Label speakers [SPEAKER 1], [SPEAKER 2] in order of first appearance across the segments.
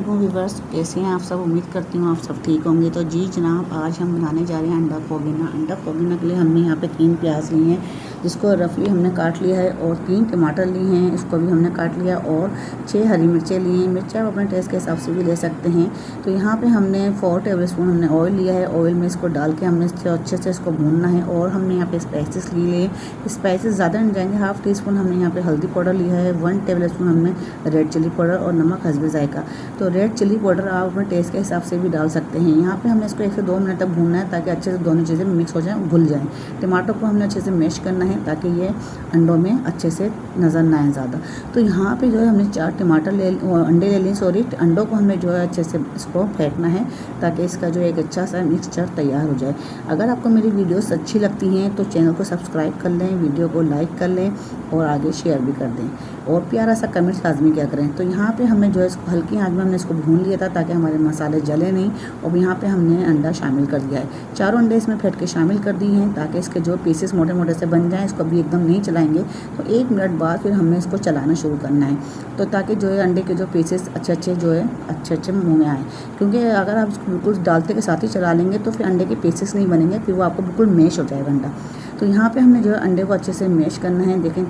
[SPEAKER 1] वालेकुम व्यूवर्स, कैसे हैं आप सब। उम्मीद करती हूँ आप सब ठीक होंगे। तो जी जनाब, आज हम बनाने जा रहे हैं अंडा फोगिना। अंडा फोगिना के लिए हमने यहाँ पे 3 प्याज लिए हैं, जिसको रफली हमने काट लिया है, और 3 टमाटर लिए हैं, इसको भी हमने काट लिया, और 6 हरी मिर्चें लिए हैं। मिर्चें आप अपने टेस्ट के हिसाब से भी ले सकते हैं। तो यहाँ पे हमने 4 टेबल स्पून हमने ऑयल लिया है। ऑयल में इसको डाल के हमने अच्छे से इसको भूनना है। और हमने यहाँ पे स्पाइसेस लिए। स्पाइसेस ज़्यादा नहीं जाएंगे। हाफ़ टी स्पून हमने यहाँ पे हल्दी पाउडर लिया है, 1 टेबल स्पून हमने रेड चिली पाउडर, और नमक हस्बे जायका। तो रेड चिली पाउडर आप अपने टेस्ट के हिसाब से भी डाल सकते हैं। यहाँ पे हमने इसको 1 से 2 मिनट तक भूनना है, ताकि अच्छे से दोनों चीज़ें मिक्स हो जाएं, घुल जाएं। टमाटर को हमने अच्छे से मैश करना है, ताकि ये अंडों में अच्छे से नज़र ना आए ज़्यादा। तो यहाँ पे जो है हमने 4 टमाटर अंडे ले लिए, सॉरी अंडों को हमें जो है अच्छे से इसको फेंटना है, ताकि इसका जो एक अच्छा सा मिक्सचर तैयार हो जाए। अगर आपको मेरी वीडियोस अच्छी लगती हैं तो चैनल को सब्सक्राइब कर लें, वीडियो को लाइक कर लें, और आगे शेयर भी कर दें, और प्यारा सा कमेंट लाजमी क्या करें। तो यहाँ पे हमें जो है इसको हल्की आंच में हमने इसको भून लिया था, ताकि हमारे मसाले जले नहीं। और यहाँ पे हमने अंडा शामिल कर दिया है, 4 अंडे इसमें फेंट के शामिल कर दिए हैं, ताकि इसके जो पीसेस मोटे मोटे से बन जाएँ। इसको भी एकदम नहीं चलाएंगे, तो 1 मिनट बाद फिर हमें इसको चलाना शुरू करना है, तो ताकि जो है अंडे के जो पीसेस अच्छे जो है अच्छे मुँह में आए। क्योंकि अगर आप इसको बिल्कुल डालते के साथ ही चला लेंगे तो फिर अंडे के पीसेस नहीं बनेंगे, फिर वो आपको बिल्कुल मैश हो जाएगा अंडा। तो यहाँ पे हमने जो है अंडे को अच्छे से मैश करना है, देखें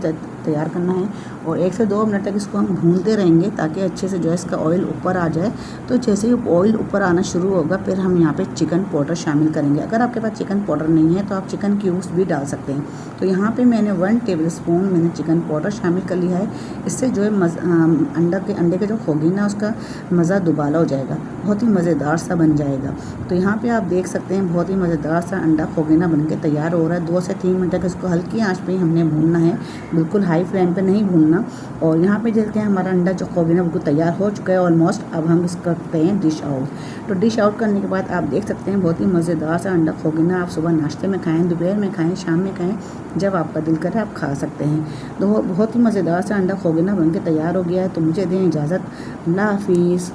[SPEAKER 1] तैयार करना है, और 1 से 2 मिनट तक इसको हम भूनते रहेंगे, ताकि अच्छे से जो है इसका ऑयल ऊपर आ जाए। तो जैसे ही ऑयल ऊपर आना शुरू होगा, फिर हम यहाँ पे चिकन पाउडर शामिल करेंगे। अगर आपके पास चिकन पाउडर नहीं है तो आप चिकन क्यूब्स भी डाल सकते हैं। तो यहाँ पे मैंने 1 टेबल स्पून मैंने चिकन पाउडर शामिल कर लिया है। इससे जो है अंडे के जो फोगिना उसका मज़ा दुबाला हो जाएगा, बहुत ही मज़ेदार सा बन जाएगा। तो यहाँ पर आप देख सकते हैं बहुत ही मज़ेदार सा अंडा फोगिना बन के तैयार हो रहा है। 2 से 3 मिनट तक इसको हल्की आंच पे ही हमने भूनना है, बिल्कुल हाई फ्लेम पे नहीं भूनना। और यहाँ पे देखते हैं हमारा अंडा जो फोगिना बिल्कुल तैयार हो चुका है ऑलमोस्ट। अब हम इसको करते हैं डिश आउट। तो डिश आउट करने के बाद आप देख सकते हैं बहुत ही मज़ेदार सा अंडा फोगिना। आप सुबह नाश्ते में खाएँ, दोपहर में खाएँ, शाम में खाएँ, जब आपका दिल करे आप खा सकते हैं। तो बहुत ही मज़ेदार सा अंडा फोगिना बन के तैयार हो गया है। तो मुझे दें इजाज़त, अल्लाह हाफिज़।